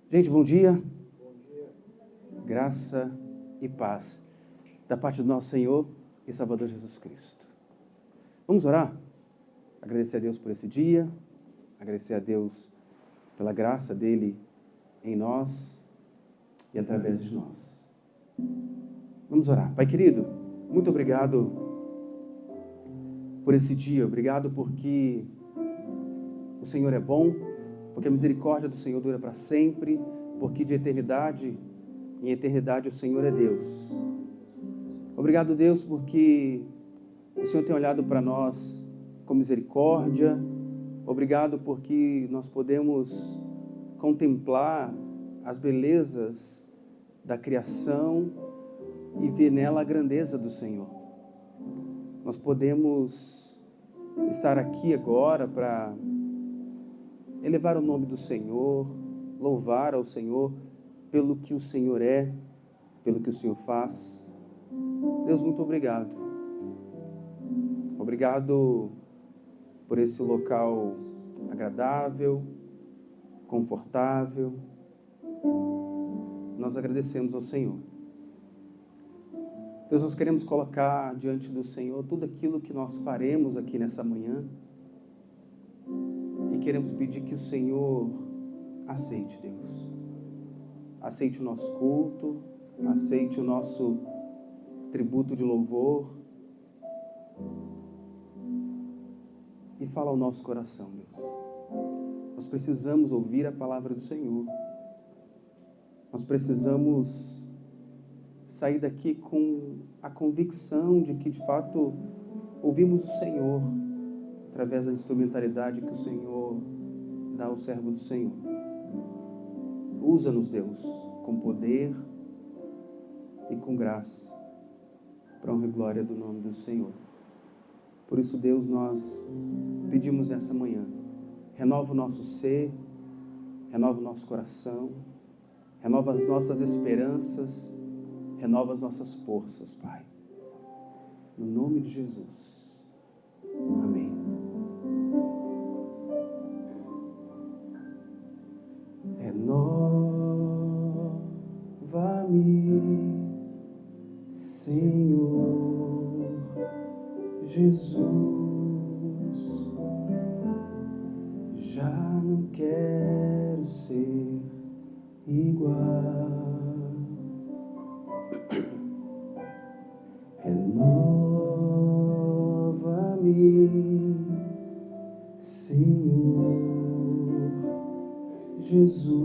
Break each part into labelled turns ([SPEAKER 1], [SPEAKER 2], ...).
[SPEAKER 1] Gente, bom dia. Graça e paz da parte do nosso Senhor e Salvador Jesus Cristo. Vamos orar? Agradecer a Deus por esse dia, agradecer a Deus pela graça dele em nós e através de nós. Vamos orar. Pai querido, muito obrigado por esse dia, obrigado porque o Senhor é bom, porque a misericórdia do Senhor dura para sempre, porque de eternidade em eternidade o Senhor é Deus. Obrigado, Deus, porque o Senhor tem olhado para nós com misericórdia. Obrigado porque nós podemos contemplar as belezas da criação e ver nela a grandeza do Senhor. Nós podemos estar aqui agora para elevar o nome do Senhor, louvar ao Senhor pelo que o Senhor é, pelo que o Senhor faz. Deus, muito obrigado. Obrigado por esse local agradável, confortável. Nós agradecemos ao Senhor. Deus, nós queremos colocar diante do Senhor tudo aquilo que nós faremos aqui nessa manhã. E queremos pedir que o Senhor aceite, Deus. Aceite o nosso culto, aceite o nosso tributo de louvor. E fala ao nosso coração, Deus. Nós precisamos ouvir a palavra do Senhor. Nós precisamos sair daqui com a convicção de que, de fato, ouvimos o Senhor através da instrumentalidade que o Senhor dá ao servo do Senhor. Usa-nos, Deus, com poder e com graça, para a honra e glória do nome do Senhor. Por isso, Deus, nós pedimos nessa manhã, renova o nosso ser, renova o nosso coração, renova as nossas esperanças, renova as nossas forças, Pai. No nome de Jesus. Amém. Renova-me, Senhor Jesus. Já não quero ser igual. Renova-me, Senhor Jesus.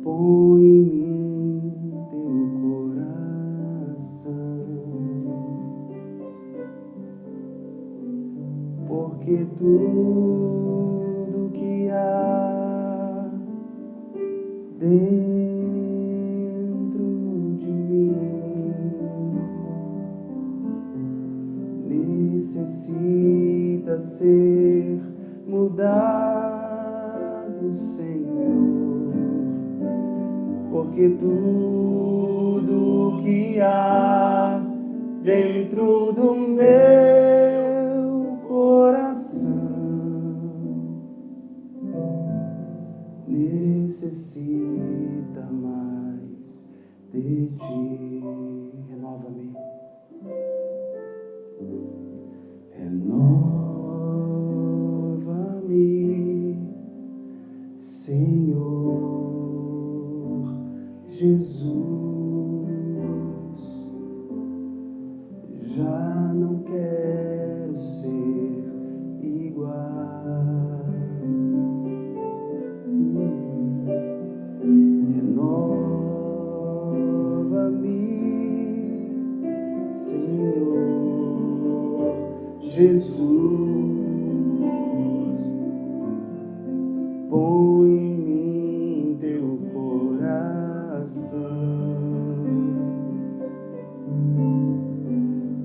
[SPEAKER 1] Põe em mim teu coração, porque tudo que há dentro de mim necessita ser mudado, Senhor, porque tudo que há dentro do meu coração necessita mais de ti. Renova-me. Renova-me, Senhor Jesus. Já não quero ser igual. Renova-me, Senhor Jesus. Põe em mim teu coração,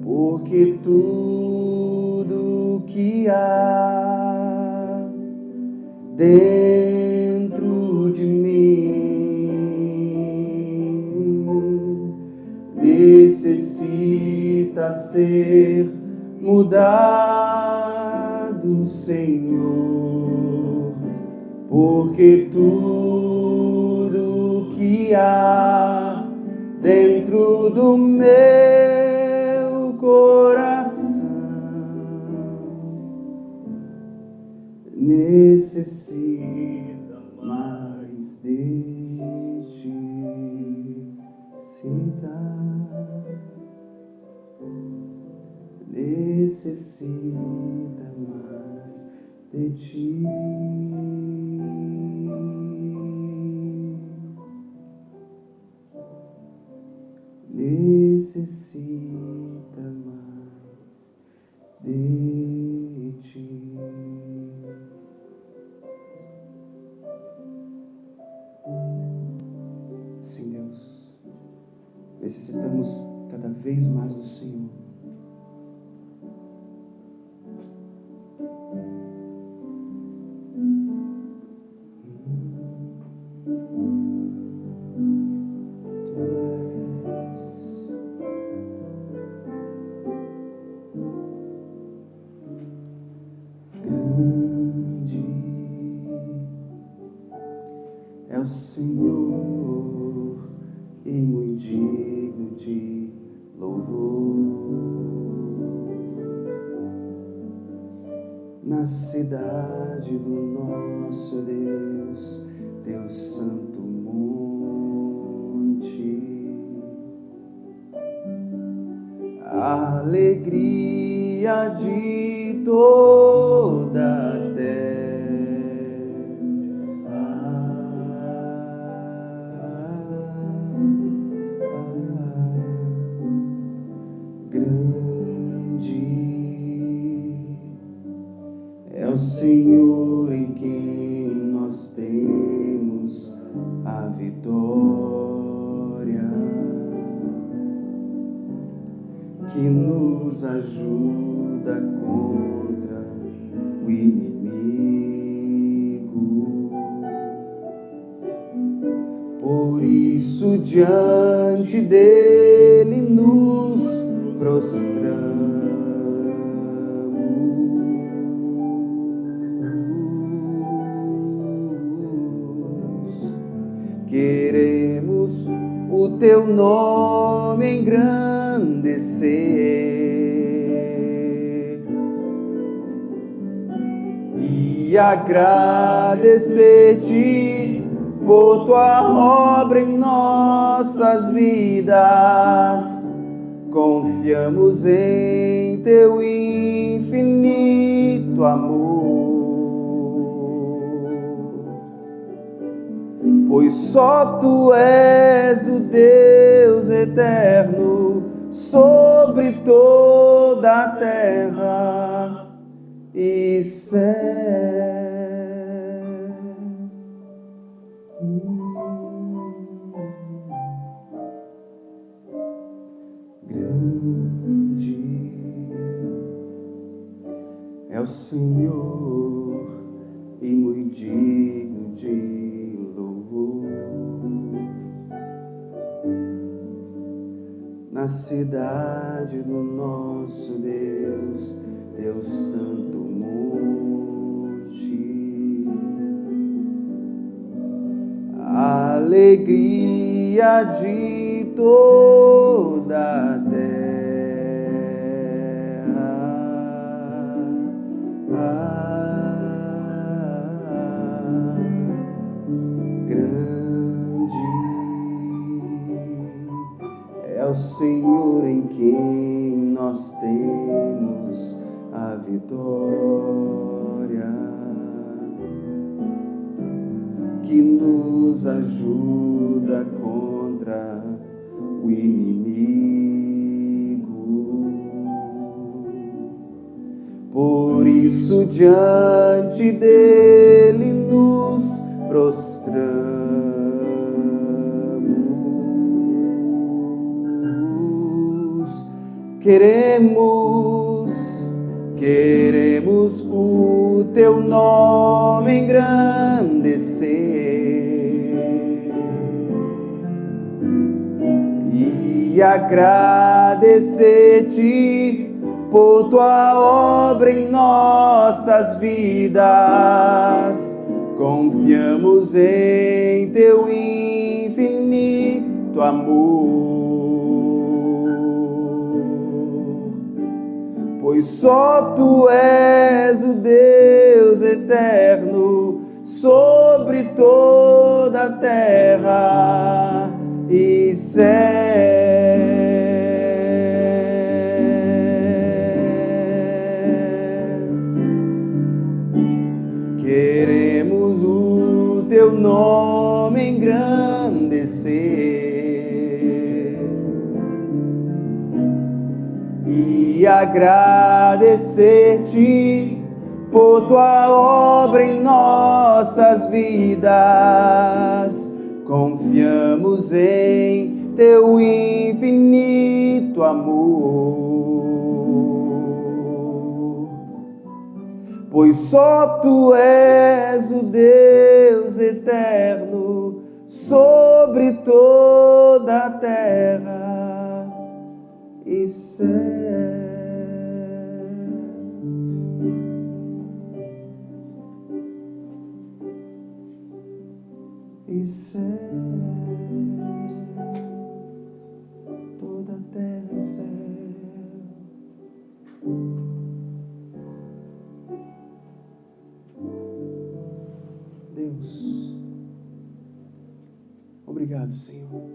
[SPEAKER 1] porque tudo que há dentro de mim necessita ser mudado, Senhor, porque tudo que há dentro do meu coração necessita mais de ti, necessita mais de ti. Necessita mais de ti. Sim, Deus, necessitamos cada vez mais do Senhor. Grande é o Senhor e muito digno de louvor. Na cidade do nosso Deus, teu santo monte, a alegria de toda a terra. Grande é o Senhor em quem nós temos a vitória, que nos ajuda contra o inimigo. Por isso diante dele nos prostramos, queremos o teu nome engrandecer e agradecer-te por tua obra em nossas vidas. Confiamos em teu infinito amor, pois só tu és o Deus eterno sobre toda a terra e céu. Grande é o Senhor e muito digno de louvor. Na cidade do nosso Deus, teu santo monte, a alegria de toda a terra. Grande é o Senhor em quem nós temos a vitória, que nos ajuda contra o inimigo. Por isso diante dele nos prostramos, queremos o teu nome engrandecer e agradecer-te por tua obra em nossas vidas. confiamos em teu infinito amor, pois só tu és o Deus eterno sobre toda a terra e céu. Queremos o teu nome engrandecer e agradecer-te por tua obra em nossas vidas. Confiamos em teu infinito amor, pois só tu és o Deus eterno sobre toda a terra e céu. E céu, toda a terra e céu. Deus, obrigado, Senhor,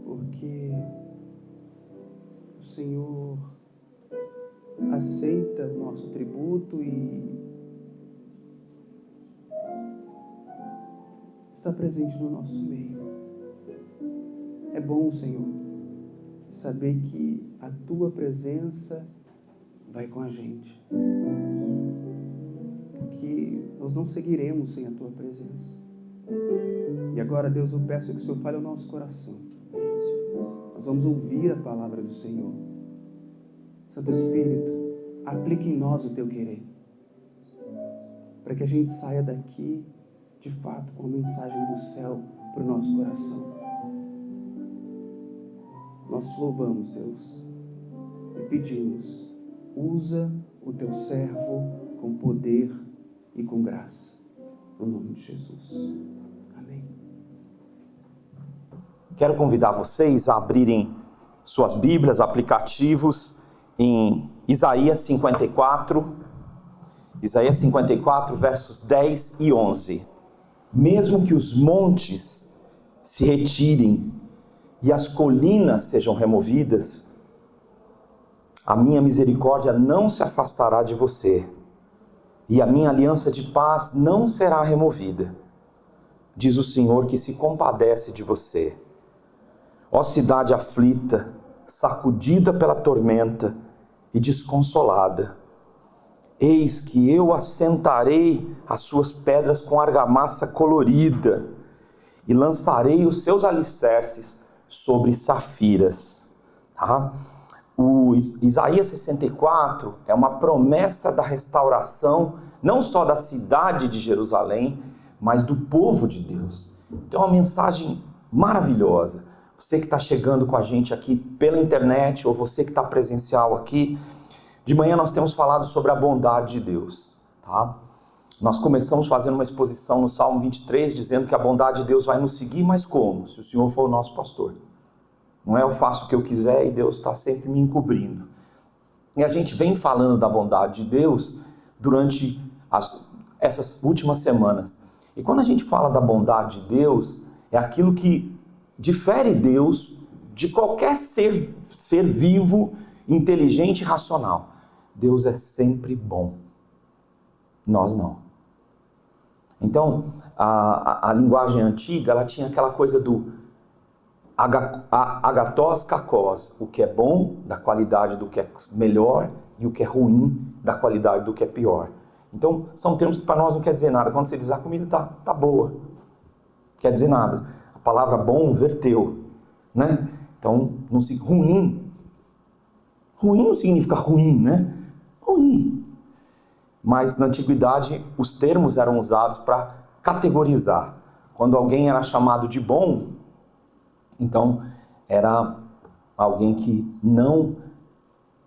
[SPEAKER 1] porque o Senhor aceita o nosso tributo e está presente no nosso meio. É bom, Senhor, saber que a tua presença vai com a gente, porque nós não seguiremos sem a tua presença. E agora, Deus, eu peço que o Senhor fale ao nosso coração. Nós vamos ouvir a palavra do Senhor. Santo Espírito, aplique em nós o teu querer, para que a gente saia daqui de fato com a mensagem do céu para o nosso coração. Nós te louvamos, Deus, e pedimos, usa o teu servo com poder e com graça, no nome de Jesus. Amém.
[SPEAKER 2] Quero convidar vocês a abrirem suas Bíblias, aplicativos, em Isaías 54, versos 10 e 11. Mesmo que os montes se retirem e as colinas sejam removidas, a minha misericórdia não se afastará de você, e a minha aliança de paz não será removida, diz o Senhor que se compadece de você. Ó cidade aflita, sacudida pela tormenta e desconsolada, eis que eu assentarei as suas pedras com argamassa colorida e lançarei os seus alicerces sobre safiras. Tá? O Isaías 64 é uma promessa da restauração, não só da cidade de Jerusalém, mas do povo de Deus. Então é uma mensagem maravilhosa. Você que está chegando com a gente aqui pela internet, ou você que está presencial aqui, de manhã nós temos falado sobre a bondade de Deus, tá? Nós começamos fazendo uma exposição no Salmo 23, dizendo que a bondade de Deus vai nos seguir, mas como? Se o Senhor for o nosso pastor. Não é eu faço o que eu quiser e Deus está sempre me encobrindo. E a gente vem falando da bondade de Deus durante essas últimas semanas. E quando a gente fala da bondade de Deus, é aquilo que difere Deus de qualquer ser vivo, inteligente e racional. Deus é sempre bom. Nós não. Então, a linguagem antiga, ela tinha aquela coisa do agathos kakos, o que é bom, da qualidade do que é melhor, e o que é ruim, da qualidade do que é pior. Então, são termos que para nós não quer dizer nada. Quando você diz a comida tá boa, quer dizer nada. A palavra bom verteu, né? Então, não se ruim. Ruim não significa ruim, né? Ruim. Mas na antiguidade os termos eram usados para categorizar. Quando alguém era chamado de bom, então era alguém que não,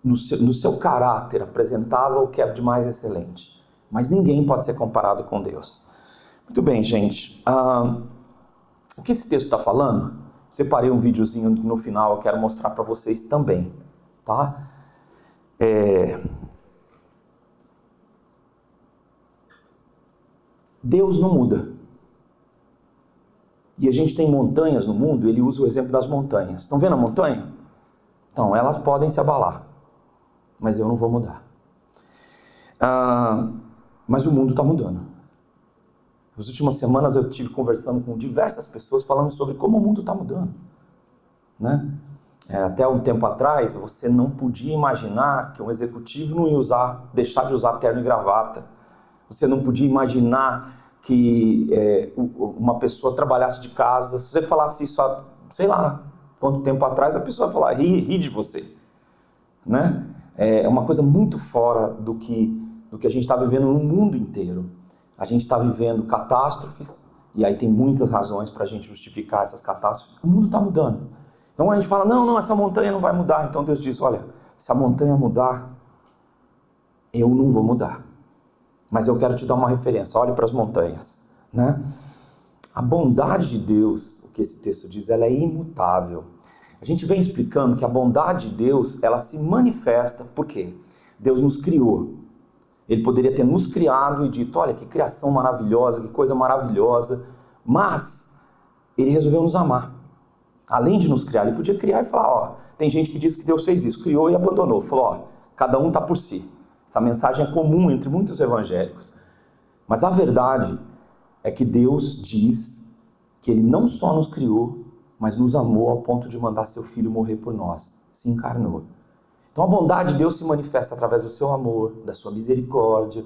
[SPEAKER 2] no seu caráter, apresentava o que é de mais excelente. Mas ninguém pode ser comparado com Deus. Muito bem, gente. O que esse texto está falando? Separei um videozinho no final, eu quero mostrar para vocês também. Tá? Deus não muda. E a gente tem montanhas no mundo, ele usa o exemplo das montanhas. Estão vendo a montanha? Então, elas podem se abalar, mas eu não vou mudar. Mas o mundo está mudando. Nas últimas semanas eu estive conversando com diversas pessoas falando sobre como o mundo está mudando. Né? Até um tempo atrás, você não podia imaginar que um executivo não ia deixar de usar terno e gravata. Você não podia imaginar que uma pessoa trabalhasse de casa. Se você falasse isso há, sei lá, quanto tempo atrás, a pessoa ia falar, ri de você. Né? É uma coisa muito fora do que a gente está vivendo no mundo inteiro. A gente está vivendo catástrofes, e aí tem muitas razões para a gente justificar essas catástrofes. O mundo está mudando. Então a gente fala, não, essa montanha não vai mudar. Então Deus diz, olha, se a montanha mudar, eu não vou mudar. Mas eu quero te dar uma referência, olhe para as montanhas. Né? A bondade de Deus, o que esse texto diz, ela é imutável. A gente vem explicando que a bondade de Deus, ela se manifesta, por quê? Deus nos criou. Ele poderia ter nos criado e dito, olha que criação maravilhosa, que coisa maravilhosa, mas ele resolveu nos amar. Além de nos criar, ele podia criar e falar, tem gente que diz que Deus fez isso, criou e abandonou, falou, cada um está por si. Essa mensagem é comum entre muitos evangélicos. Mas a verdade é que Deus diz que ele não só nos criou, mas nos amou ao ponto de mandar seu filho morrer por nós, se encarnou. Então a bondade de Deus se manifesta através do seu amor, da sua misericórdia,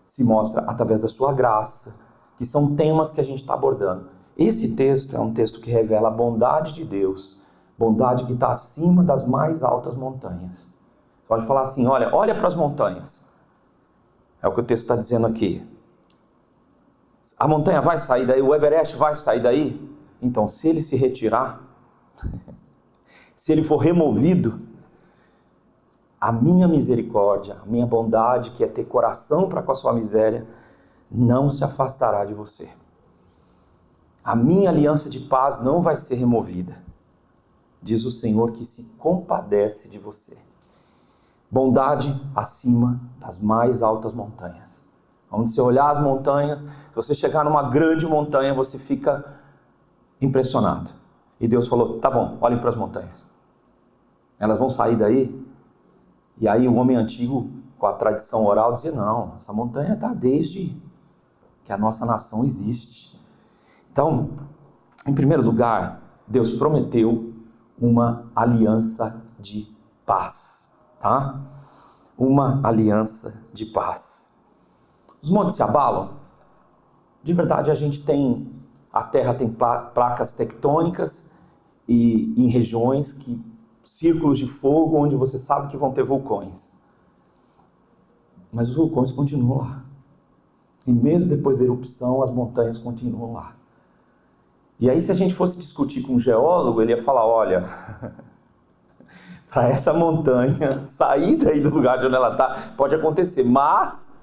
[SPEAKER 2] se mostra através da sua graça, que são temas que a gente está abordando. Esse texto é um texto que revela a bondade de Deus, bondade que está acima das mais altas montanhas. Pode falar assim, olha para as montanhas. É o que o texto está dizendo aqui. A montanha vai sair daí, o Everest vai sair daí? Então, se ele se retirar, se ele for removido, a minha misericórdia, a minha bondade, que é ter coração para com a sua miséria, não se afastará de você. A minha aliança de paz não vai ser removida. Diz o Senhor que se compadece de você. Bondade acima das mais altas montanhas. Onde você olhar as montanhas, se você chegar numa grande montanha, você fica impressionado. E Deus falou, tá bom, olhem para as montanhas. Elas vão sair daí. E aí o homem antigo, com a tradição oral, dizia, não, essa montanha está desde que a nossa nação existe. Então, em primeiro lugar, Deus prometeu uma aliança de paz. Tá? Uma aliança de paz. Os montes se abalam? De verdade, a Terra tem placas tectônicas e em regiões círculos de fogo onde você sabe que vão ter vulcões. Mas os vulcões continuam lá. E mesmo depois da erupção, as montanhas continuam lá. E aí, se a gente fosse discutir com um geólogo, ele ia falar, olha, para essa montanha sair daí do lugar de onde ela está, pode acontecer, mas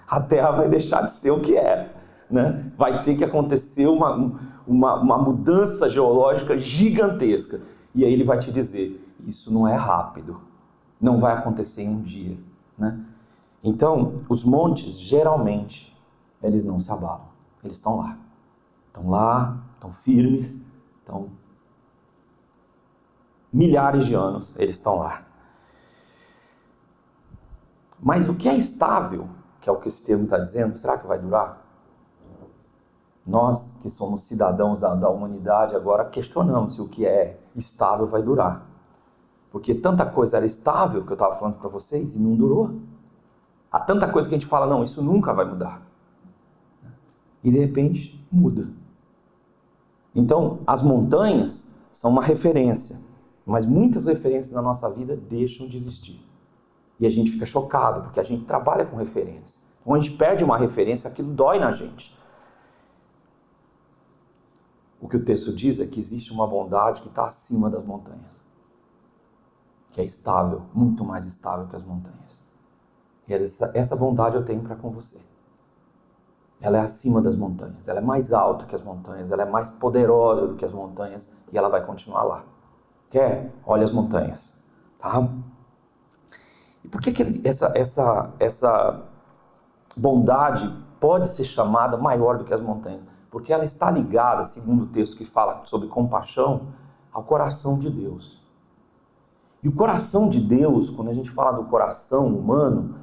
[SPEAKER 2] a Terra vai deixar de ser o que é. Né? Vai ter que acontecer uma mudança geológica gigantesca. E aí ele vai te dizer, isso não é rápido, não vai acontecer em um dia. Né? Então, os montes, geralmente, eles não se abalam, eles estão lá. Estão firmes, estão milhares de anos, eles estão lá. Mas o que é estável, que é o que esse termo está dizendo, será que vai durar? Nós que somos cidadãos da humanidade agora questionamos se o que é estável vai durar. Porque tanta coisa era estável, que eu estava falando para vocês, e não durou. Há tanta coisa que a gente fala, não, isso nunca vai mudar. E de repente, muda. Então, as montanhas são uma referência, mas muitas referências na nossa vida deixam de existir. E a gente fica chocado, porque a gente trabalha com referência. Quando a gente perde uma referência, aquilo dói na gente. O que o texto diz é que existe uma bondade que está acima das montanhas. Que é estável, muito mais estável que as montanhas. E essa bondade eu tenho para com você. Ela é acima das montanhas, ela é mais alta que as montanhas, ela é mais poderosa do que as montanhas e ela vai continuar lá. Quer? Olha as montanhas, tá? E por que essa bondade pode ser chamada maior do que as montanhas? Porque ela está ligada, segundo o texto que fala sobre compaixão, ao coração de Deus. E o coração de Deus, quando a gente fala do coração humano,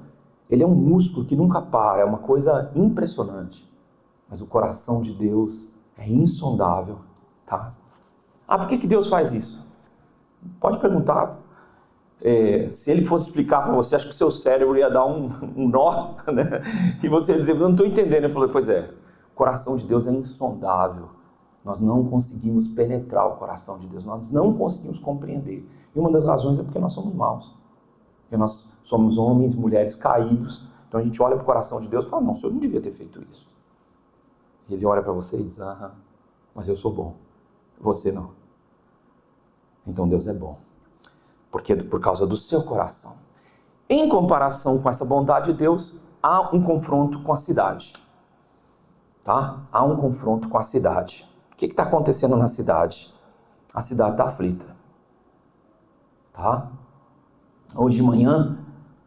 [SPEAKER 2] ele é um músculo que nunca para, é uma coisa impressionante. Mas o coração de Deus é insondável, tá? Por que Deus faz isso? Pode perguntar. Se ele fosse explicar para você, acho que o seu cérebro ia dar um nó, né? E você ia dizer, eu não estou entendendo. Eu falei, pois é, o coração de Deus é insondável. Nós não conseguimos penetrar o coração de Deus, nós não conseguimos compreender. E uma das razões é porque nós somos maus. Porque nós somos homens, mulheres caídos. Então a gente olha para o coração de Deus e fala, não, o Senhor não devia ter feito isso. E ele olha para você e diz, mas eu sou bom, você não. Então Deus é bom. Porque por causa do seu coração. Em comparação com essa bondade de Deus, há um confronto com a cidade. Tá? Há um confronto com a cidade. O que está acontecendo na cidade? A cidade está aflita. Tá? Hoje de manhã,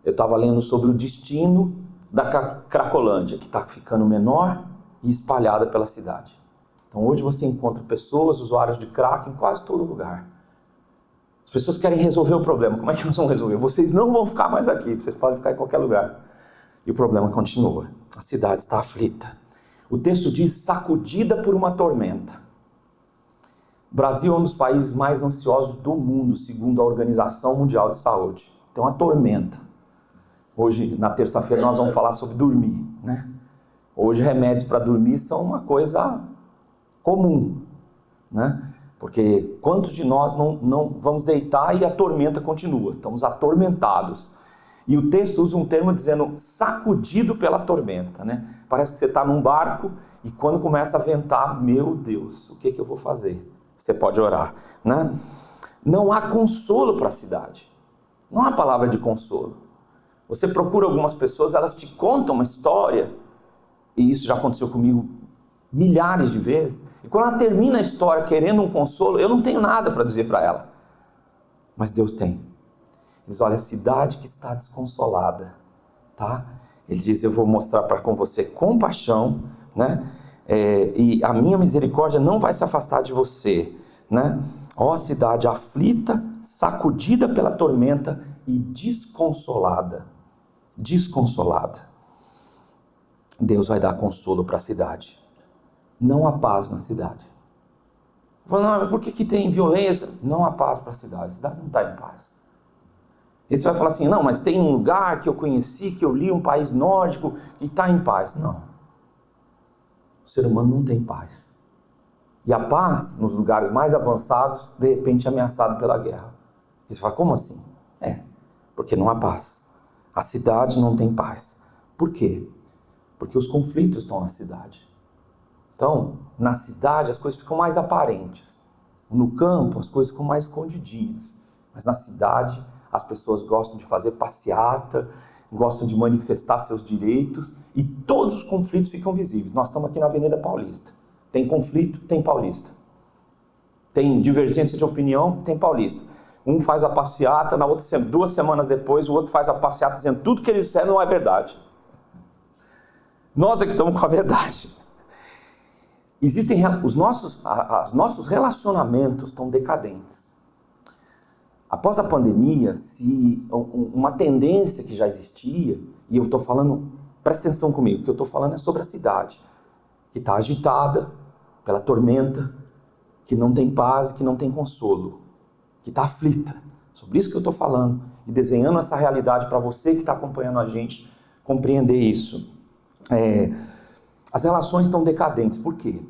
[SPEAKER 2] eu estava lendo sobre o destino da Cracolândia, que está ficando menor e espalhada pela cidade. Então hoje você encontra pessoas, usuários de crack em quase todo lugar. As pessoas querem resolver o problema. Como é que nós vamos resolver? Vocês não vão ficar mais aqui, vocês podem ficar em qualquer lugar. E o problema continua. A cidade está aflita. O texto diz, sacudida por uma tormenta. O Brasil é um dos países mais ansiosos do mundo, segundo a Organização Mundial de Saúde. Tem uma tormenta. Hoje, na terça-feira, nós vamos falar sobre dormir, né? Hoje, remédios para dormir são uma coisa comum, né? Porque quantos de nós não vamos deitar e a tormenta continua? Estamos atormentados. E o texto usa um termo dizendo sacudido pela tormenta, né? Parece que você está num barco e quando começa a ventar, meu Deus, o que eu vou fazer? Você pode orar, né? Não há consolo para a cidade. Não há palavra de consolo. Você procura algumas pessoas, elas te contam uma história, e isso já aconteceu comigo milhares de vezes, e quando ela termina a história querendo um consolo, eu não tenho nada para dizer para ela. Mas Deus tem. Ele diz, olha, a cidade que está desconsolada, tá? Ele diz, eu vou mostrar com você compaixão, né? E a minha misericórdia não vai se afastar de você, né? Ó cidade aflita, sacudida pela tormenta e desconsolada. Desconsolada. Deus vai dar consolo para a cidade. Não há paz na cidade. Não, por que tem violência? Não há paz para a cidade não está em paz. E você vai falar assim, não, mas tem um lugar que eu conheci, que eu li, um país nórdico, que está em paz. Não. O ser humano não tem paz. E a paz, nos lugares mais avançados, de repente é ameaçada pela guerra. E você fala, como assim? Porque não há paz. A cidade não tem paz. Por quê? Porque os conflitos estão na cidade. Então, na cidade as coisas ficam mais aparentes. No campo as coisas ficam mais escondidinhas. Mas na cidade as pessoas gostam de fazer passeata, gostam de manifestar seus direitos e todos os conflitos ficam visíveis. Nós estamos aqui na Avenida Paulista. Tem conflito, tem paulista. Tem divergência de opinião, tem paulista. Um faz a passeata, na outra 2 semanas depois o outro faz a passeata dizendo tudo que eles disseram não é verdade. Nós é que estamos com a verdade. Existem os nossos relacionamentos estão decadentes. Após a pandemia, se uma tendência que já existia, e eu estou falando, presta atenção comigo, o que eu estou falando é sobre a cidade, que está agitada pela tormenta, que não tem paz e que não tem consolo, que está aflita. Sobre isso que eu estou falando, e desenhando essa realidade para você que está acompanhando a gente compreender isso. As relações estão decadentes, por quê?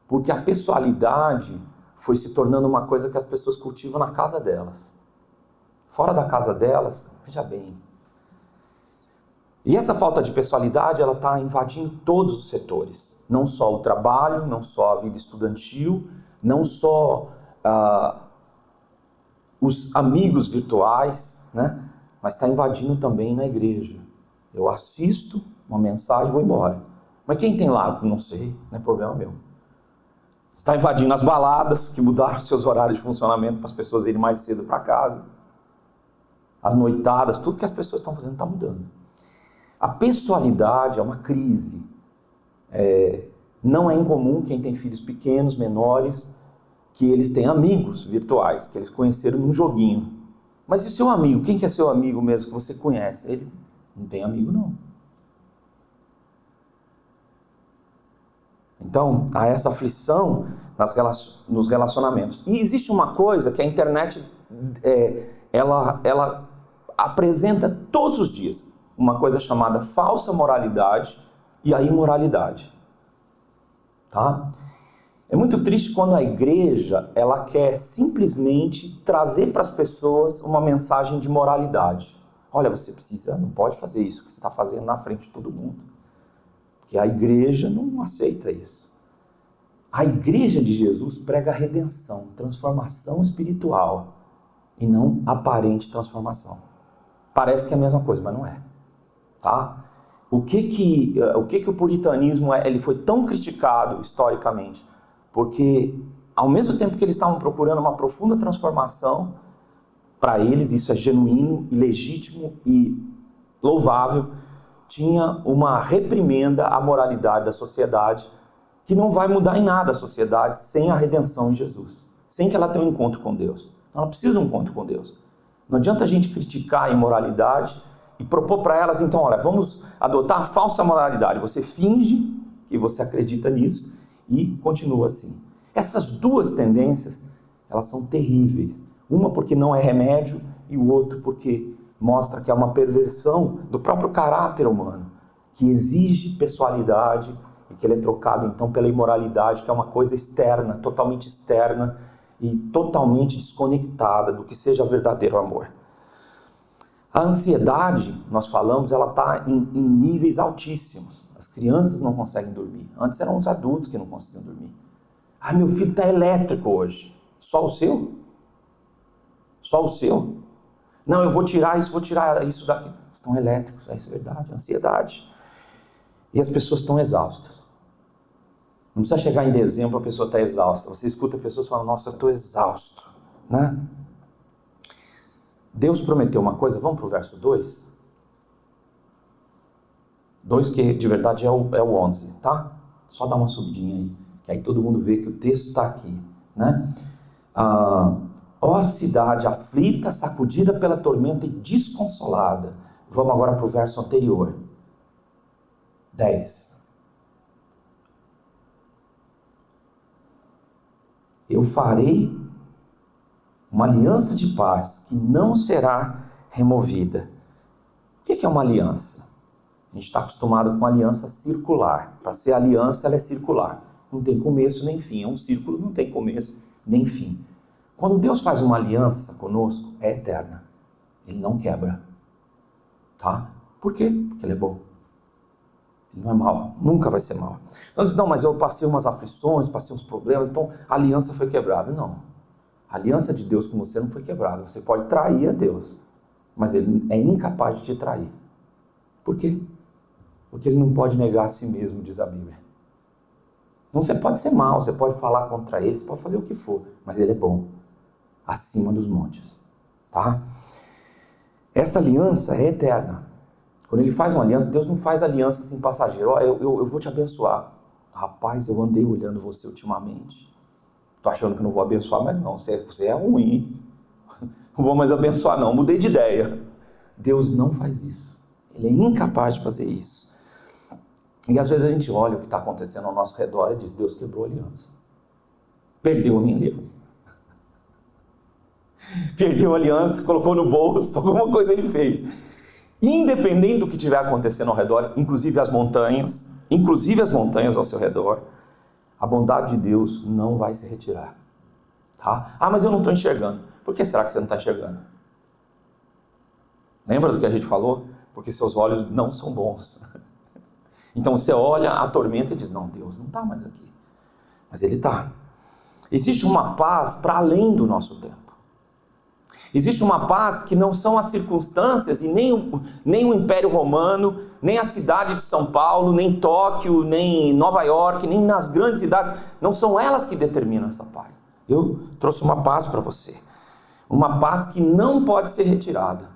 [SPEAKER 2] Porque a pessoalidade foi se tornando uma coisa que as pessoas cultivam na casa delas. Fora da casa delas, veja bem. E essa falta de pessoalidade, ela está invadindo todos os setores. Não só o trabalho, não só a vida estudantil, não só os amigos virtuais, né? Mas está invadindo também na igreja. Eu assisto uma mensagem e vou embora. Mas quem tem lá? Não sei, não é problema meu. Você está invadindo as baladas, que mudaram seus horários de funcionamento para as pessoas irem mais cedo para casa. As noitadas, tudo que as pessoas estão fazendo está mudando. A pessoalidade é uma crise. Não é incomum quem tem filhos pequenos, menores, que eles têm amigos virtuais, que eles conheceram num joguinho. Mas e o seu amigo? Quem que é seu amigo mesmo que você conhece? Ele não tem amigo, não. Então, há essa aflição nos relacionamentos. E existe uma coisa que a internet, ela apresenta todos os dias. Uma coisa chamada falsa moralidade e a imoralidade. Tá? É muito triste quando a igreja ela quer simplesmente trazer para as pessoas uma mensagem de moralidade. Olha, você não pode fazer isso que você está fazendo na frente de todo mundo. Porque a igreja não aceita isso. A igreja de Jesus prega redenção, transformação espiritual e não aparente transformação. Parece que é a mesma coisa, mas não é. Tá? O que o puritanismo ele foi tão criticado historicamente? Porque ao mesmo tempo que eles estavam procurando uma profunda transformação, para eles isso é genuíno e legítimo e louvável, tinha uma reprimenda à moralidade da sociedade, que não vai mudar em nada a sociedade sem a redenção em Jesus, sem que ela tenha um encontro com Deus. Ela precisa de um encontro com Deus. Não adianta a gente criticar a imoralidade e propor para elas, então, olha, vamos adotar a falsa moralidade. Você finge que você acredita nisso e continua assim. Essas duas tendências, elas são terríveis. Uma porque não é remédio e o outro porque mostra que é uma perversão do próprio caráter humano, que exige pessoalidade e que ele é trocado então pela imoralidade, que é uma coisa externa, totalmente externa e totalmente desconectada do que seja verdadeiro amor. A ansiedade, nós falamos, ela está em níveis altíssimos. As crianças não conseguem dormir. Antes eram os adultos que não conseguiam dormir. Ah, meu filho está elétrico hoje. Só o seu? Só o seu? Não, eu vou tirar isso daqui. Estão elétricos, isso é verdade, ansiedade. E as pessoas estão exaustas. Não precisa chegar em dezembro, a pessoa está exausta. Você escuta pessoas falando, nossa, eu estou exausto. Né? Deus prometeu uma coisa, vamos para o verso 2? 2 que de verdade é o 11, tá? Só dá uma subidinha aí, que aí todo mundo vê que o texto está aqui, né? Ó cidade aflita, sacudida pela tormenta e desconsolada. Vamos agora para o verso anterior. 10. Eu farei uma aliança de paz que não será removida. O que é uma aliança? A gente está acostumado com uma aliança circular. Para ser aliança, ela é circular. Não tem começo nem fim. É um círculo, não tem começo nem fim. Quando Deus faz uma aliança conosco, é eterna. Ele não quebra. Tá? Por quê? Porque ele é bom. Ele não é mau. Nunca vai ser mau. Então, não, mas eu passei umas aflições, passei uns problemas, então a aliança foi quebrada. Não. A aliança de Deus com você não foi quebrada. Você pode trair a Deus, mas ele é incapaz de te trair. Por quê? Porque ele não pode negar a si mesmo, diz a Bíblia. Então você pode ser mau, você pode falar contra ele, você pode fazer o que for, mas ele é bom, acima dos montes. Tá? Essa aliança é eterna. Quando ele faz uma aliança, Deus não faz aliança assim passageiro. Eu vou te abençoar. Rapaz, eu andei olhando você ultimamente. Tô achando que não vou abençoar, mas não, você é ruim. Não vou mais abençoar não, mudei de ideia. Deus não faz isso. Ele é incapaz de fazer isso. E às vezes a gente olha o que está acontecendo ao nosso redor e diz, Deus quebrou a aliança. Perdeu a minha aliança. Perdeu a aliança, colocou no bolso, alguma coisa ele fez. Independente do que estiver acontecendo ao redor, inclusive as montanhas ao seu redor, a bondade de Deus não vai se retirar. Tá? Ah, mas eu não estou enxergando. Por que será que você não está enxergando? Lembra do que a gente falou? Porque seus olhos não são bons. Então você olha a tormenta e diz, não, Deus não está mais aqui. Mas Ele está. Existe uma paz para além do nosso tempo. Existe uma paz que não são as circunstâncias e nem o Império Romano, nem a cidade de São Paulo, nem Tóquio, nem Nova York, nem nas grandes cidades. Não são elas que determinam essa paz. Eu trouxe uma paz para você. Uma paz que não pode ser retirada.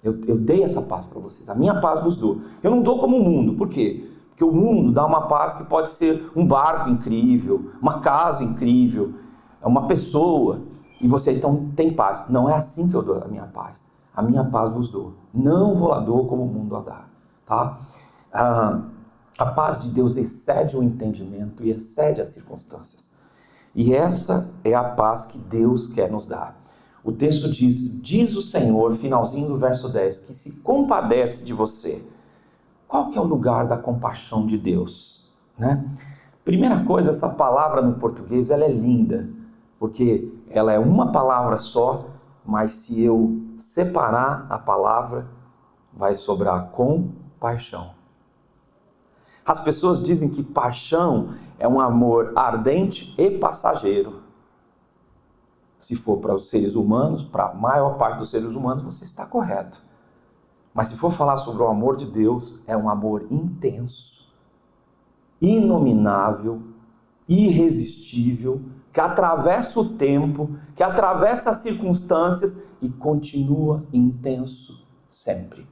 [SPEAKER 2] Eu dei essa paz para vocês. A minha paz vos dou. Eu não dou como o mundo. Por quê? Porque o mundo dá uma paz que pode ser um barco incrível, uma casa incrível, uma pessoa, e você então tem paz. Não é assim que eu dou a minha paz. A minha paz vos dou. Não vou lá dou como o mundo a dá. Tá? A paz de Deus excede o entendimento e excede as circunstâncias. E essa é a paz que Deus quer nos dar. O texto diz o Senhor, finalzinho do verso 10, que se compadece de você. Qual que é o lugar da compaixão de Deus? Né? Primeira coisa, essa palavra no português ela é linda, porque ela é uma palavra só, mas se eu separar a palavra, vai sobrar compaixão. As pessoas dizem que paixão é um amor ardente e passageiro. Se for para os seres humanos, para a maior parte dos seres humanos, você está correto. Mas se for falar sobre o amor de Deus, é um amor intenso, inominável, irresistível, que atravessa o tempo, que atravessa as circunstâncias e continua intenso sempre.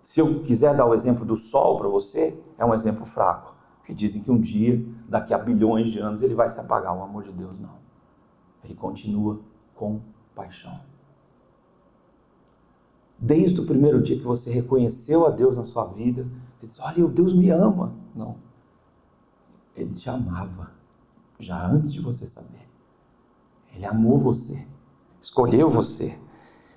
[SPEAKER 2] Se eu quiser dar o exemplo do sol para você, é um exemplo fraco, porque dizem que um dia, daqui a bilhões de anos, ele vai se apagar. O amor de Deus não. Ele continua com paixão. Desde o primeiro dia que você reconheceu a Deus na sua vida, você diz, olha, Deus me ama. Não. Ele te amava, já antes de você saber. Ele amou você, escolheu você,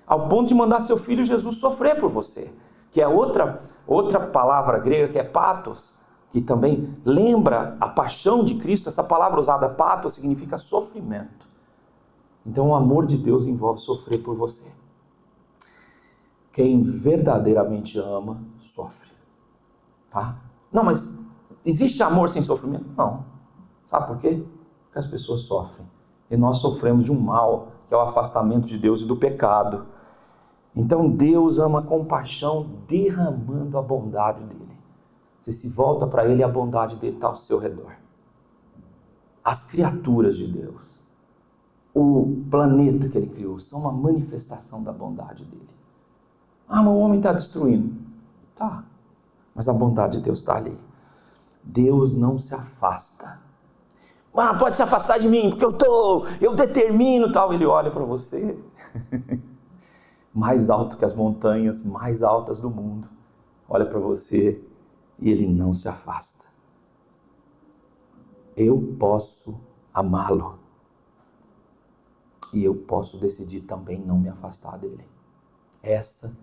[SPEAKER 2] ao ponto de mandar seu filho Jesus sofrer por você, que é outra palavra grega que é patos, que também lembra a paixão de Cristo. Essa palavra usada, patos, significa sofrimento. Então o amor de Deus envolve sofrer por você. Quem verdadeiramente ama, sofre. Tá? Não, mas existe amor sem sofrimento? Não. Sabe por quê? Porque as pessoas sofrem. E nós sofremos de um mal, que é o afastamento de Deus e do pecado. Então Deus ama com paixão, derramando a bondade dele. Você se volta para ele e a bondade dele está ao seu redor. As criaturas de Deus, o planeta que ele criou, são uma manifestação da bondade dele. Ah, mas o homem está destruindo. Tá, mas a bondade de Deus está ali. Deus não se afasta. Ah, pode se afastar de mim, porque eu determino tal. Ele olha para você, mais alto que as montanhas mais altas do mundo. Olha para você e ele não se afasta. Eu posso amá-lo. E eu posso decidir também não me afastar dele. Essa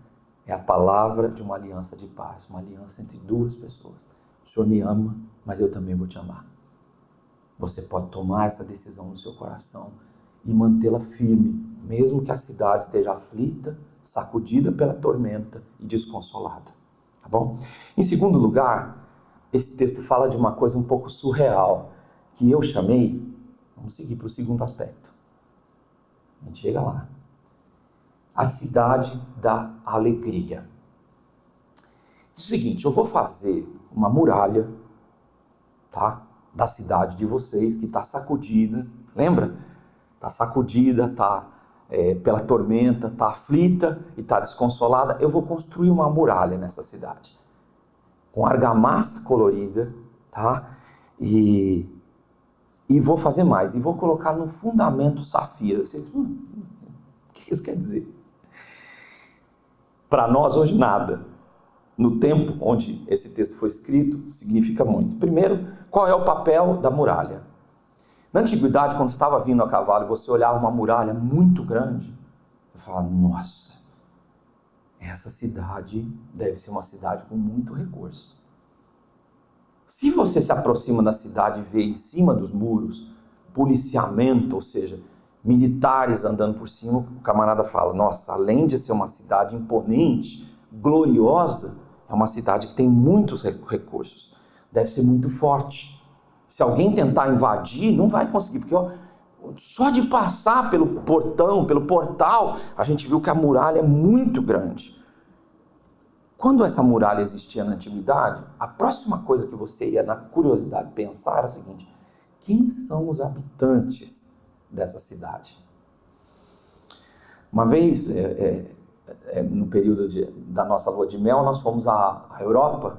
[SPEAKER 2] é a palavra de uma aliança de paz, uma aliança entre duas pessoas. O Senhor me ama, mas eu também vou te amar. Você pode tomar essa decisão no seu coração e mantê-la firme, mesmo que a cidade esteja aflita, sacudida pela tormenta e desconsolada. Tá bom? Em segundo lugar, esse texto fala de uma coisa um pouco surreal, que eu chamei, vamos seguir para o segundo aspecto. A gente chega lá. A cidade da alegria. Diz o seguinte, eu vou fazer uma muralha, tá? Da cidade de vocês, que está sacudida, lembra? Está sacudida, está pela tormenta, está aflita e está desconsolada. Eu vou construir uma muralha nessa cidade, com argamassa colorida, tá? E vou fazer mais, e vou colocar no fundamento safira. Vocês, o que isso quer dizer? Para nós hoje nada. No tempo onde esse texto foi escrito, significa muito. Primeiro, qual é o papel da muralha? Na antiguidade, quando você estava vindo a cavalo e você olhava uma muralha muito grande, você falava, nossa, essa cidade deve ser uma cidade com muito recurso. Se você se aproxima da cidade e vê em cima dos muros policiamento, ou seja, militares andando por cima, o camarada fala, nossa, além de ser uma cidade imponente, gloriosa, é uma cidade que tem muitos recursos, deve ser muito forte. Se alguém tentar invadir, não vai conseguir, porque Só de passar pelo portão, pelo portal, a gente viu que a muralha é muito grande. Quando essa muralha existia na antiguidade, a próxima coisa que você ia, na curiosidade, pensar era o seguinte: quem são os habitantes dessa cidade? Uma vez, no período da nossa lua de mel, nós fomos à Europa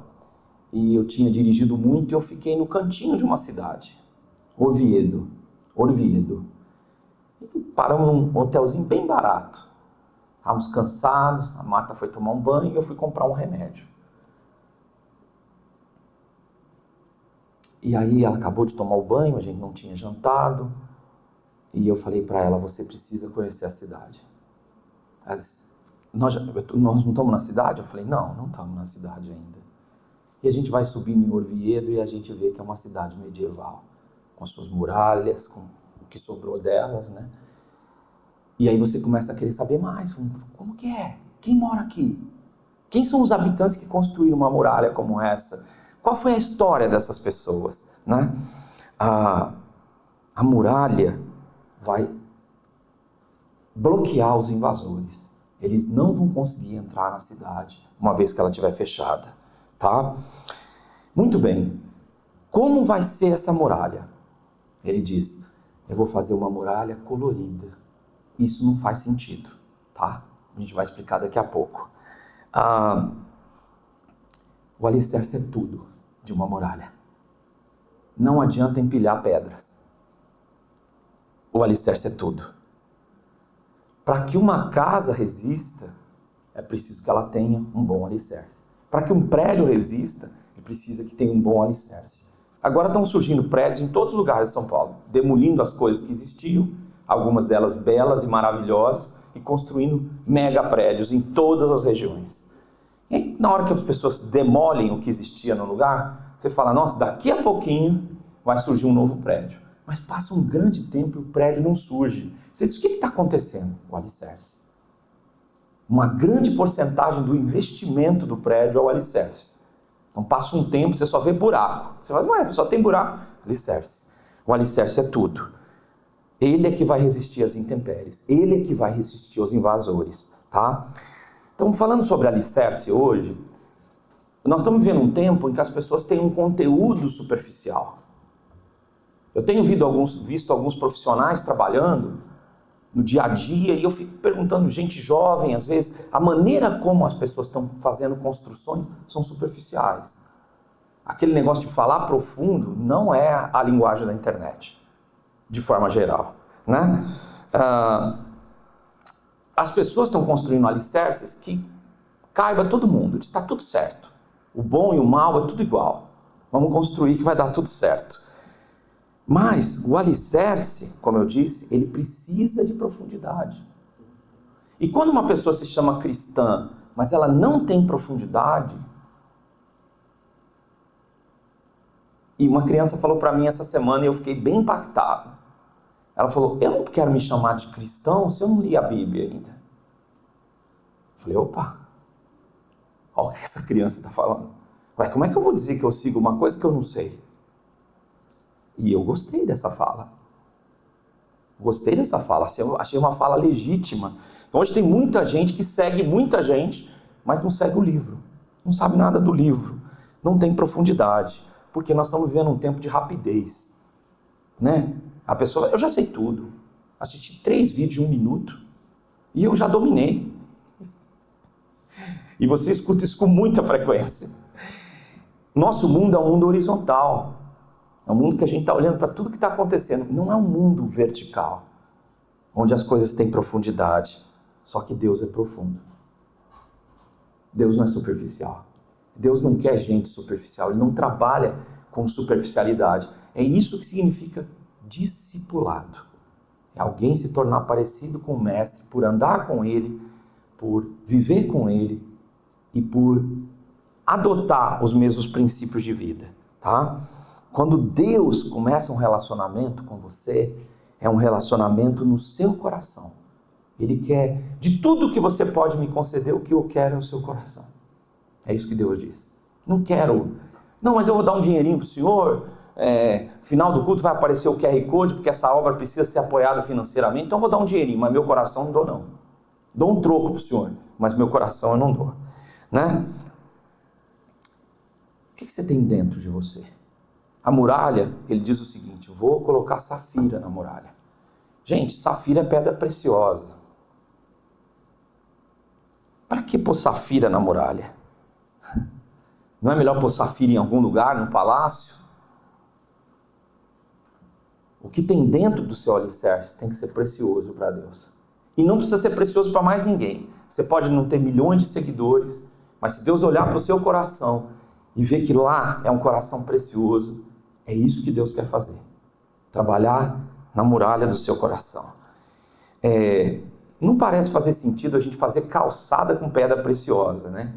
[SPEAKER 2] e eu tinha dirigido muito e eu fiquei no cantinho de uma cidade, Orviedo. E paramos num hotelzinho bem barato. Estávamos cansados, a Marta foi tomar um banho e eu fui comprar um remédio. E aí ela acabou de tomar o banho, a gente não tinha jantado. E eu falei para ela: você precisa conhecer a cidade. Ela disse: nós não estamos na cidade? Eu falei: não estamos na cidade ainda. E a gente vai subindo em Orviedo e a gente vê que é uma cidade medieval, com suas muralhas, com o que sobrou delas, né? E aí você começa a querer saber mais. Como que é? Quem mora aqui? Quem são os habitantes que construíram uma muralha como essa? Qual foi a história dessas pessoas, né? A muralha vai bloquear os invasores. Eles não vão conseguir entrar na cidade uma vez que ela estiver fechada, tá? Muito bem. Como vai ser essa muralha? Ele diz: eu vou fazer uma muralha colorida. Isso não faz sentido, tá? A gente vai explicar daqui a pouco. O alicerce é tudo de uma muralha. Não adianta empilhar pedras. O alicerce é tudo. Para que uma casa resista, é preciso que ela tenha um bom alicerce. Para que um prédio resista, é preciso que tenha um bom alicerce. Agora estão surgindo prédios em todos os lugares de São Paulo, demolindo as coisas que existiam, algumas delas belas e maravilhosas, e construindo mega prédios em todas as regiões. E na hora que as pessoas demolem o que existia no lugar, você fala: nossa, daqui a pouquinho vai surgir um novo prédio. Mas passa um grande tempo e o prédio não surge. Você diz: o que está acontecendo? O alicerce. Uma grande porcentagem do investimento do prédio é o alicerce. Então passa um tempo, você só vê buraco. Você fala: mas só tem buraco. Alicerce. O alicerce é tudo. Ele é que vai resistir às intempéries. Ele é que vai resistir aos invasores, tá? Então, falando sobre alicerce hoje, nós estamos vivendo um tempo em que as pessoas têm um conteúdo superficial. Eu tenho visto alguns profissionais trabalhando no dia a dia e eu fico perguntando, gente jovem, às vezes, a maneira como as pessoas estão fazendo construções são superficiais. Aquele negócio de falar profundo não é a linguagem da internet, de forma geral, né? As pessoas estão construindo alicerces que caiba todo mundo, está tudo certo. O bom e o mal é tudo igual. Vamos construir que vai dar tudo certo. Mas o alicerce, como eu disse, ele precisa de profundidade. E quando uma pessoa se chama cristã, mas ela não tem profundidade... E uma criança falou para mim essa semana e eu fiquei bem impactado. Ela falou: eu não quero me chamar de cristão se eu não li a Bíblia ainda. Eu falei: opa, olha o que essa criança está falando. Ué, como é que eu vou dizer que eu sigo uma coisa que eu não sei? E eu gostei dessa fala. Achei uma fala legítima. Então, hoje tem muita gente que segue muita gente, mas não segue o livro. Não sabe nada do livro. Não tem profundidade. Porque nós estamos vivendo um tempo de rapidez. Né? A pessoa, eu já sei tudo. Assisti 3 vídeos de 1 minuto e eu já dominei. E você escuta isso com muita frequência. Nosso mundo é um mundo horizontal. É um mundo que a gente está olhando para tudo que está acontecendo. Não é um mundo vertical, onde as coisas têm profundidade. Só que Deus é profundo. Deus não é superficial. Deus não quer gente superficial. Ele não trabalha com superficialidade. É isso que significa discipulado. É alguém se tornar parecido com o mestre por andar com ele, por viver com ele e por adotar os mesmos princípios de vida, tá? Quando Deus começa um relacionamento com você, é um relacionamento no seu coração. Ele quer, de tudo que você pode me conceder, o que eu quero é o seu coração. É isso que Deus diz. Não quero, não, mas eu vou dar um dinheirinho para o senhor, final do culto vai aparecer o QR Code, porque essa obra precisa ser apoiada financeiramente, então eu vou dar um dinheirinho, mas meu coração não dou não. Dou um troco para o senhor, mas meu coração eu não dou. Né? O que você tem dentro de você? A muralha, ele diz o seguinte, vou colocar safira na muralha. Gente, safira é pedra preciosa. Para que pôr safira na muralha? Não é melhor pôr safira em algum lugar, num palácio? O que tem dentro do seu alicerce tem que ser precioso para Deus. E não precisa ser precioso para mais ninguém. Você pode não ter milhões de seguidores, mas se Deus olhar para o seu coração e ver que lá é um coração precioso, é isso que Deus quer fazer. Trabalhar na muralha do seu coração. Não parece fazer sentido a gente fazer calçada com pedra preciosa, né?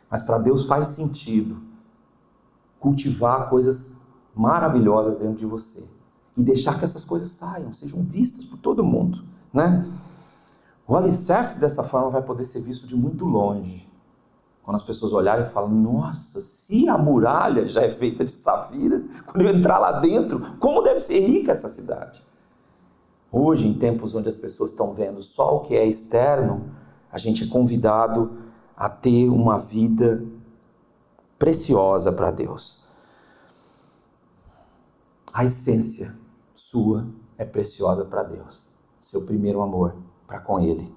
[SPEAKER 2] Mas para Deus faz sentido cultivar coisas maravilhosas dentro de você e deixar que essas coisas saiam, sejam vistas por todo mundo, né? O alicerce dessa forma vai poder ser visto de muito longe. Quando as pessoas olharem e falam, nossa, se a muralha já é feita de safira, quando eu entrar lá dentro, como deve ser rica essa cidade? Hoje, em tempos onde as pessoas estão vendo só o que é externo, a gente é convidado a ter uma vida preciosa para Deus. A essência sua é preciosa para Deus. Seu primeiro amor para com Ele,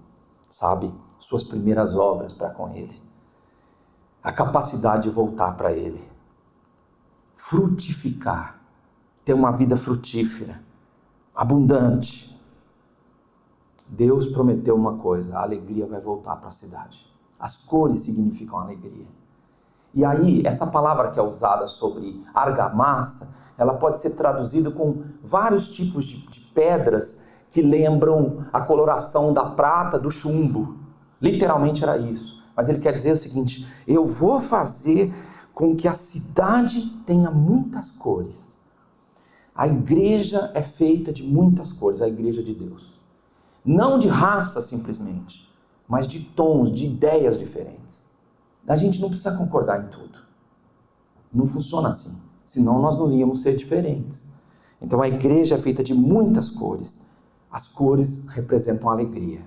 [SPEAKER 2] sabe? Suas primeiras obras para com Ele. A capacidade de voltar para Ele. Frutificar. Ter uma vida frutífera, abundante. Deus prometeu uma coisa, a alegria vai voltar para a cidade. As cores significam alegria. E aí, essa palavra que é usada sobre argamassa, ela pode ser traduzida com vários tipos de pedras que lembram a coloração da prata, do chumbo. Literalmente era isso. Mas ele quer dizer o seguinte, eu vou fazer com que a cidade tenha muitas cores. A igreja é feita de muitas cores, a igreja de Deus. Não de raça simplesmente, mas de tons, de ideias diferentes. A gente não precisa concordar em tudo. Não funciona assim, senão nós não íamos ser diferentes. Então a igreja é feita de muitas cores. As cores representam a alegria.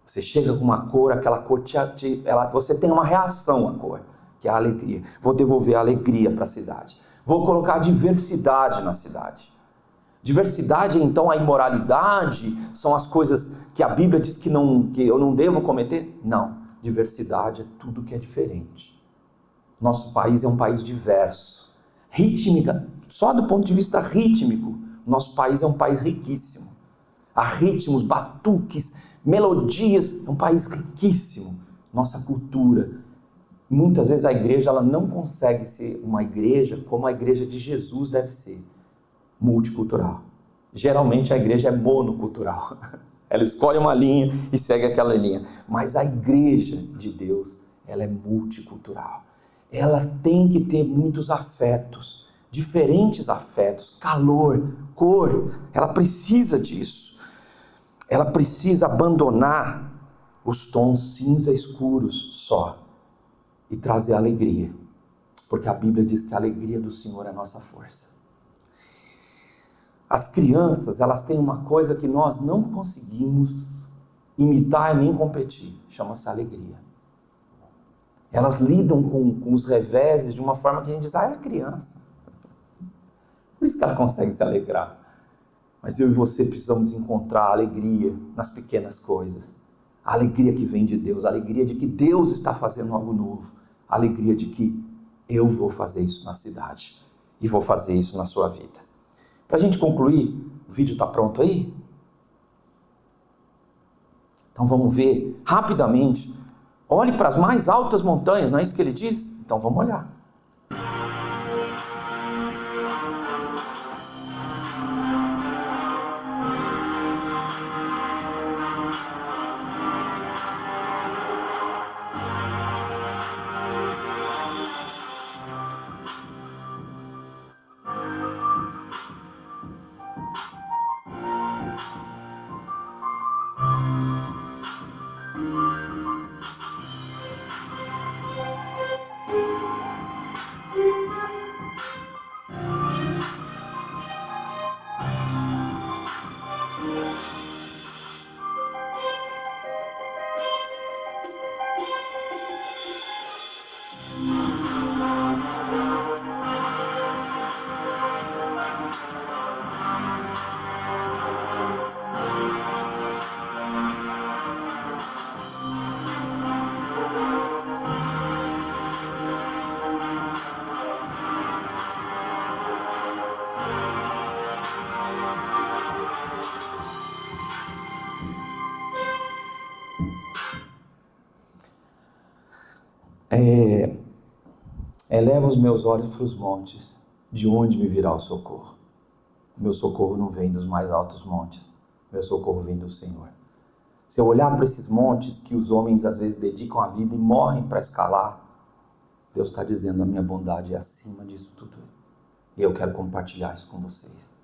[SPEAKER 2] Você chega com uma cor, aquela cor você tem uma reação à cor, que é a alegria. Vou devolver a alegria para a cidade. Vou colocar diversidade na cidade. Diversidade, então, a imoralidade, são as coisas que a Bíblia diz que eu não devo cometer? Não, diversidade é tudo que é diferente. Nosso país é um país diverso. Rítmica, só do ponto de vista rítmico, nosso país é um país riquíssimo. Há ritmos, batuques, melodias, é um país riquíssimo. Nossa cultura. Muitas vezes a igreja ela não consegue ser uma igreja como a igreja de Jesus deve ser. Multicultural. Geralmente a igreja é monocultural. Ela escolhe uma linha e segue aquela linha. Mas a igreja de Deus, ela é multicultural. Ela tem que ter muitos afetos, diferentes afetos, calor, cor. Ela precisa disso. Ela precisa abandonar os tons cinza escuros só e trazer alegria. Porque a Bíblia diz que a alegria do Senhor é a nossa força. As crianças, elas têm uma coisa que nós não conseguimos imitar e nem competir. Chama-se alegria. Elas lidam com os reveses de uma forma que a gente diz, é criança. Por isso que ela consegue se alegrar. Mas eu e você precisamos encontrar a alegria nas pequenas coisas. A alegria que vem de Deus, a alegria de que Deus está fazendo algo novo. A alegria de que eu vou fazer isso na cidade e vou fazer isso na sua vida. Para a gente concluir, o vídeo está pronto aí? Então vamos ver rapidamente. Olhe para as mais altas montanhas, não é isso que ele diz? Então vamos olhar. eleva os meus olhos para os montes, de onde me virá o socorro? Meu socorro não vem dos mais altos montes, meu socorro vem do Senhor. Se eu olhar para esses montes que os homens às vezes dedicam a vida e morrem para escalar, Deus está dizendo: a minha bondade é acima disso tudo. E eu quero compartilhar isso com vocês.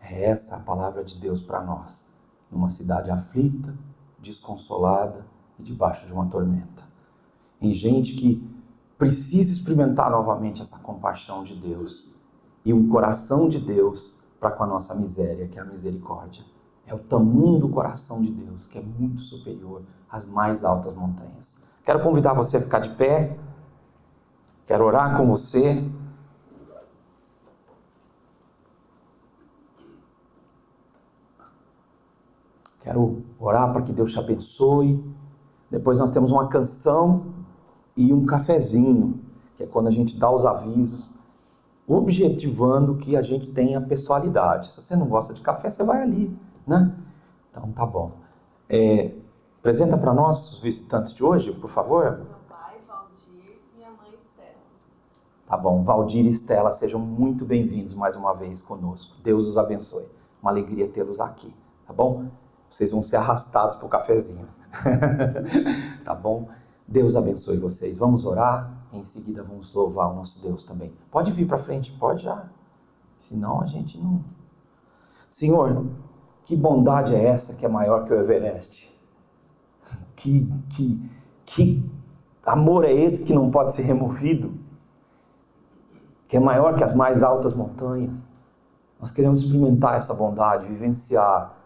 [SPEAKER 2] É essa a palavra de Deus para nós, numa cidade aflita, desconsolada e debaixo de uma tormenta. Em gente que precisa experimentar novamente essa compaixão de Deus e um coração de Deus para com a nossa miséria, que é a misericórdia. É o tamanho do coração de Deus, que é muito superior às mais altas montanhas. Quero convidar você a ficar de pé. Quero orar com você. Quero orar para que Deus te abençoe. Depois nós temos uma canção e um cafezinho, que é quando a gente dá os avisos, objetivando que a gente tenha pessoalidade. Se você não gosta de café, você vai ali, né? Então tá bom. Apresenta para nós os visitantes de hoje, por favor.
[SPEAKER 3] Meu pai, Valdir, e minha mãe, Estela.
[SPEAKER 2] Tá bom, Valdir e Estela, sejam muito bem-vindos mais uma vez conosco. Deus os abençoe. Uma alegria tê-los aqui, tá bom? Vocês vão ser arrastados para o cafezinho. Tá bom? Deus abençoe vocês. Vamos orar. Em seguida vamos louvar o nosso Deus também. Pode vir para frente, pode já. Senão a gente não... Senhor, que bondade é essa que é maior que o Everest? Que amor é esse que não pode ser removido? Que é maior que as mais altas montanhas? Nós queremos experimentar essa bondade, vivenciar